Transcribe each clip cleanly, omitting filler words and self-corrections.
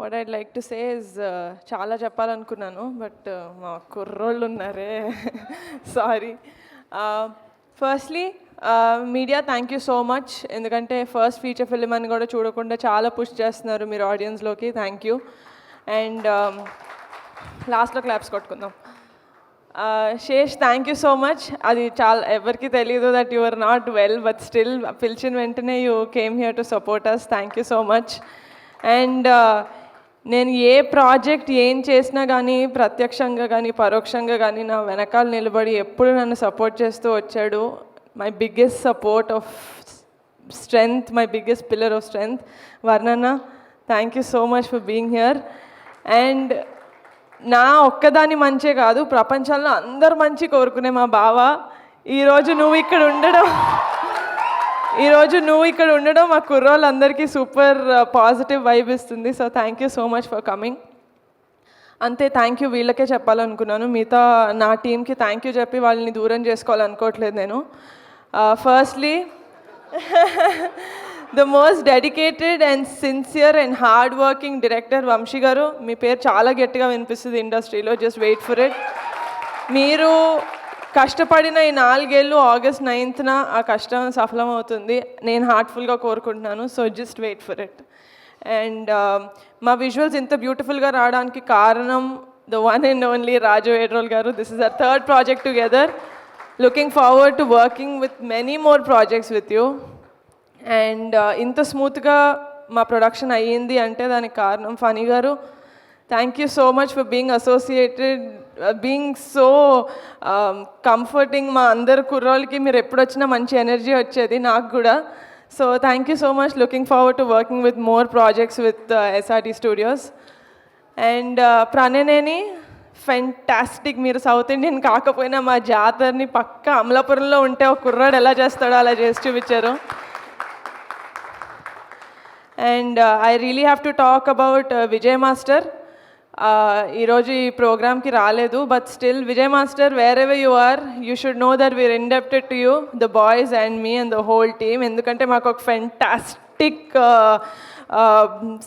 What I'd like to say is చాలా చెప్పాలనుకున్నాను but మా కుర్రోళ్ళు ఉన్నారే sorry. Firstly media thank you so much, ఎందుకంటే ఫస్ట్ ఫీచర్ ఫిల్మ్ అని కూడా చూడకుండా చాలా పుష్ చేస్తున్నారు మీరు ఆడియన్స్లోకి. Thank you. అండ్ లాస్ట్లో క్లాప్స్ కొట్టుకుందాం. Sesh thank you so much. అది చాలా ఎవరికి తెలియదు that you are not well, but still పిలిచిన వెంటనే you came here to support us. Thank you so much. And నేను ఏ ప్రాజెక్ట్ ఏం చేసినా కానీ ప్రత్యక్షంగా కానీ పరోక్షంగా కానీ నా వెనకాల నిలబడి ఎప్పుడు నన్ను సపోర్ట్ చేస్తూ వచ్చాడు. My biggest support of strength, my biggest pillar of strength వర్ణన్న. Thank you so much for being here. And నా ఒక్కదాని మంచే కాదు, ప్రపంచంలో అందరు మంచి కోరుకునే మా బావ ఈరోజు నువ్వు ఇక్కడ ఉండడం మా కుర్రోళ్ళందరికీ సూపర్ పాజిటివ్ వైబ్ ఇస్తుంది. So thank you so much for coming. అంతే, థ్యాంక్ యూ వీళ్ళకే చెప్పాలనుకున్నాను. మిగతా నా టీంకి థ్యాంక్ యూ చెప్పి వాళ్ళని దూరం చేసుకోవాలనుకోవట్లేదు నేను. Firstly the most dedicated and sincere and hard working director Vamsi garu. మీ పేరు చాలా గట్టిగా వినిపిస్తుంది ఇండస్ట్రీలో, జస్ట్ వెయిట్ ఫర్ ఇట్. మీరు కష్టపడిన ఈ 4 ఏళ్ళు ఆగస్ట్ 9th ఆ కష్టం సఫలమవుతుంది నేను హార్ట్ఫుల్గా కోరుకుంటున్నాను. So just wait for it. And మా విజువల్స్ ఇంత బ్యూటిఫుల్గా రావడానికి కారణం the one and only Raju Vedrol garu. This is our third project together. Looking forward to working with many more projects with you. And ఇంత స్మూత్గా మా ప్రొడక్షన్ అయ్యింది అంటే దానికి కారణం ఫనీ గారు. Thank you so much for being associated, being so comforting. మా అందరు కుర్రోళ్ళకి మీరు ఎప్పుడు వచ్చినా మంచి ఎనర్జీ వచ్చేది, నాకు కూడా. So thank you so much. Looking forward to working with more projects with SRT studios. And Pranayaneni fantastic. మీరు సౌత్ ఇండియన్ కాకపోయినా మా జాతరని పక్క అమలాపురంలో ఉంటే ఒక కుర్రాడు ఎలా చేస్తాడో అలా చేసి చూపించారు. And I really have to talk about Vijay master. ఈరోజు ఈ ప్రోగ్రామ్కి రాలేదు, but still Vijay master wherever you are, you should know that we are indebted to you, the boys and me and the whole team. ఎందుకంటే మాకు ఒక fantastic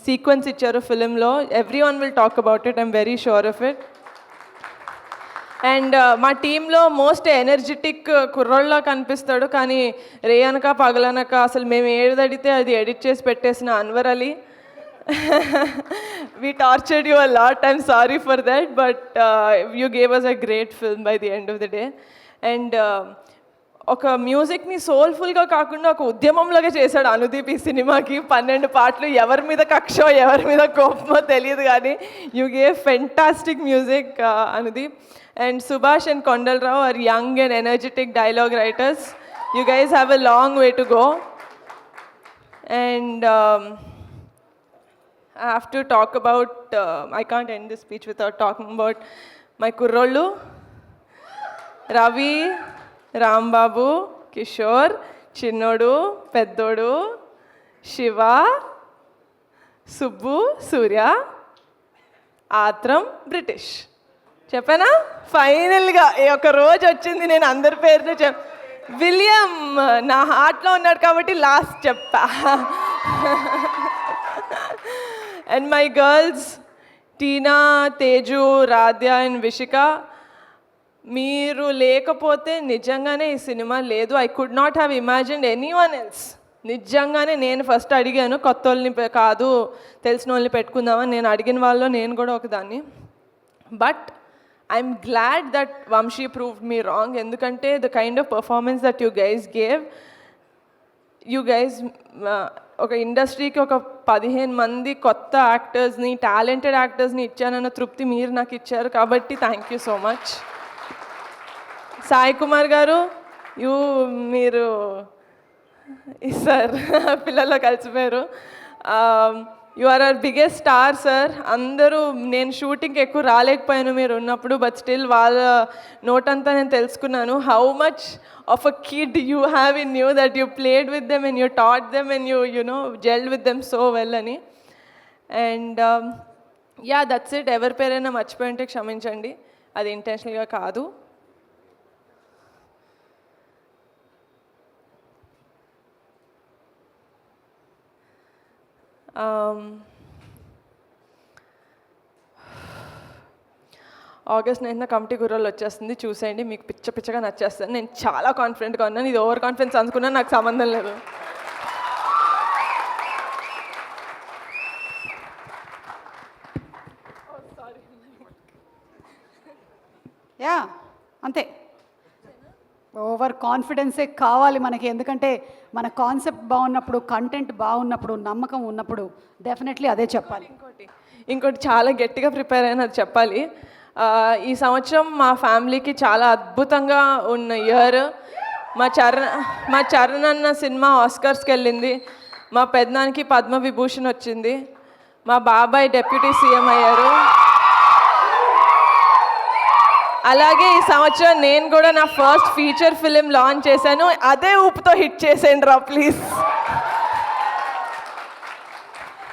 sequence ఇచ్చారు ఫిలింలో. Every one will talk about it, I'm very sure of it. And మా టీంలో most energetic కుర్రోళ్ళ కనిపిస్తాడు, కానీ రేయనక పగలనక అసలు మేము ఏదడితే అది ఎడిట్ చేసి పెట్టేసిన Anwar Ali. we tortured you a lot, I'm sorry for that, but you gave us a great film by the end of the day. And ఒక మ్యూజిక్ని సోల్ఫుల్గా కాకుండా ఒక ఉద్యమంలాగా చేశాడు అనుదీప్ ఈ సినిమాకి. 12 పాటలు, ఎవరి మీద కక్షో ఎవరి మీద కోపమో తెలియదు కానీ you gave fantastic music Anudeep. And Subhash and Kondal Rao are young and energetic dialogue writers. You guys have a long way to go. And I have to talk about, I can't end this speech without talking about my kurrollu, Ravi, Rambabu, Kishore, Chinnodu, Peddodu, Shiva, Subbu, Surya, Atram, British. చెప్పానా? ఫైనల్గా ఒక రోజు వచ్చింది నేను అందరి పేరుతో William నా హార్ట్లో ఉన్నాడు కాబట్టి లాస్ట్ చెప్పా. And my girls Tina, Teju, Radhya and Vishika, మీరు లేకపోతే నిజంగానే ఈ సినిమా లేదు. I could not have imagined any one else. నిజంగానే నేను ఫస్ట్ అడిగాను, కొత్త వాళ్ళని కాదు తెలిసిన వాళ్ళని పెట్టుకుందామని. నేను అడిగిన వాళ్ళలో నేను కూడా ఒకదాన్ని. But I'm glad that Vamshi proved me wrong, ఎందుకంటే the kind of performance that you guys gave, you guys ఒక ఇండస్ట్రీకి ఒక 15 మంది కొత్త యాక్టర్స్ని, టాలెంటెడ్ యాక్టర్స్ని ఇచ్చానన్న తృప్తి మీరు నాకు ఇచ్చారు, కాబట్టి thank you so much. Sai Kumar garu, మీరు సార్ పిల్లల్లో కలిసిపోయారు. You are our biggest star sir. అందరూ, నేను షూటింగ్కి ఎక్కువ రాలేకపోయాను మీరు ఉన్నప్పుడు, బట్ స్టిల్ వాళ్ళ నోటంతా నేను తెలుసుకున్నాను how much of a kid you have in you, that you played with them and you taught them and you know gelled with them so well అని. And yeah, that's it. ఎవరి పేరైనా మర్చిపోయింటే క్షమించండి, అది ఇంటెన్షనల్గా కాదు. ఆగస్ట్ 9న కమిటీ గుర్రాలు వచ్చేస్తుంది, చూసేయండి, మీకు పిచ్చగా నచ్చేస్తాను. నేను చాలా కాన్ఫిడెంట్గా ఉన్నాను. ఇది ఓవర్ కాన్ఫిడెన్స్ అనుకున్నా, నాకు సంబంధం లేదు. యా అంతే, ఓవర్ కాన్ఫిడెన్సే కావాలి మనకి. ఎందుకంటే మన కాన్సెప్ట్ బాగున్నప్పుడు, కంటెంట్ బాగున్నప్పుడు, నమ్మకం ఉన్నప్పుడు డెఫినెట్లీ అదే చెప్పాలి. ఇంకోటి చాలా గట్టిగా ప్రిపేర్ అయిన అది చెప్పాలి. ఈ సంవత్సరం మా ఫ్యామిలీకి చాలా అద్భుతంగా ఉన్న ఇయర్. మా చరణ్ అన్న సినిమా ఆస్కర్స్కి వెళ్ళింది. మా పెద్దనానికి పద్మవిభూషణ్ వచ్చింది. మా బాబాయ్ డెప్యూటీ సీఎం అయ్యారు. అలాగే ఈ సంవత్సరం నేను కూడా నా ఫస్ట్ ఫీచర్ ఫిలిం లాంచ్ చేశాను. అదే ఊపుతో హిట్ చేసేయండి రా ప్లీజ్.